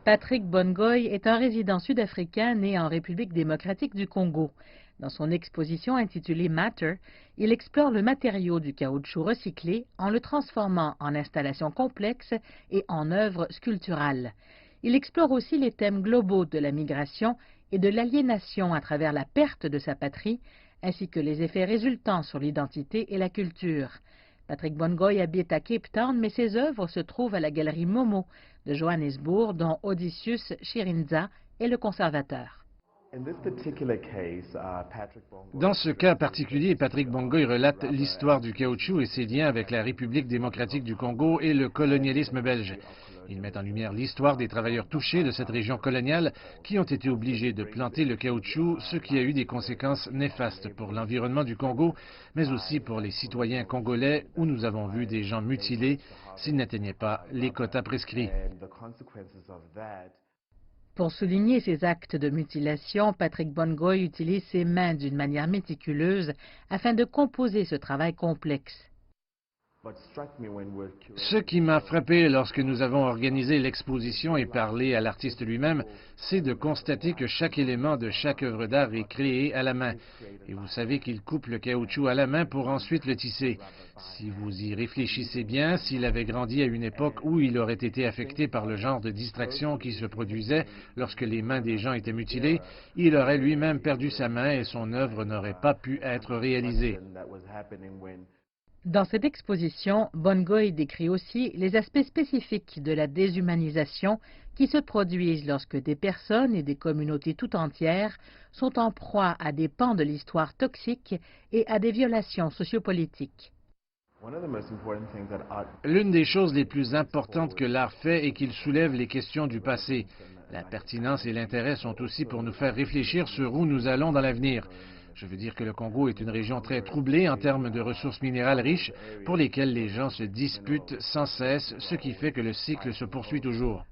Patrick Bongoy est un résident sud-africain né en République démocratique du Congo. Dans son exposition intitulée Matter, il explore le matériau du caoutchouc recyclé en le transformant en installation complexe et en œuvre sculpturale. Il explore aussi les thèmes globaux de la migration et de l'aliénation à travers la perte de sa patrie, ainsi que les effets résultant sur l'identité et la culture. Patrick Bongoy habite à Cape Town, mais ses œuvres se trouvent à la galerie Momo de Johannesburg, dont Odysseus Chirinza est le conservateur. Dans ce cas particulier, Patrick Bongoy relate l'histoire du caoutchouc et ses liens avec la République démocratique du Congo et le colonialisme belge. Il met en lumière l'histoire des travailleurs touchés de cette région coloniale qui ont été obligés de planter le caoutchouc, ce qui a eu des conséquences néfastes pour l'environnement du Congo, mais aussi pour les citoyens congolais où nous avons vu des gens mutilés s'ils n'atteignaient pas les quotas prescrits. Pour souligner ces actes de mutilation, Patrick Bongoy utilise ses mains d'une manière méticuleuse afin de composer ce travail complexe. Ce qui m'a frappé lorsque nous avons organisé l'exposition et parlé à l'artiste lui-même, c'est de constater que chaque élément de chaque œuvre d'art est créé à la main. Et vous savez qu'il coupe le caoutchouc à la main pour ensuite le tisser. Si vous y réfléchissez bien, s'il avait grandi à une époque où il aurait été affecté par le genre de distraction qui se produisait lorsque les mains des gens étaient mutilées, il aurait lui-même perdu sa main et son œuvre n'aurait pas pu être réalisée. Dans cette exposition, Bongoy décrit aussi les aspects spécifiques de la déshumanisation qui se produisent lorsque des personnes et des communautés tout entières sont en proie à des pans de l'histoire toxique et à des violations sociopolitiques. L'une des choses les plus importantes que l'art fait est qu'il soulève les questions du passé. La pertinence et l'intérêt sont aussi pour nous faire réfléchir sur où nous allons dans l'avenir. Je veux dire que le Congo est une région très troublée en termes de ressources minérales riches pour lesquelles les gens se disputent sans cesse, ce qui fait que le cycle se poursuit toujours.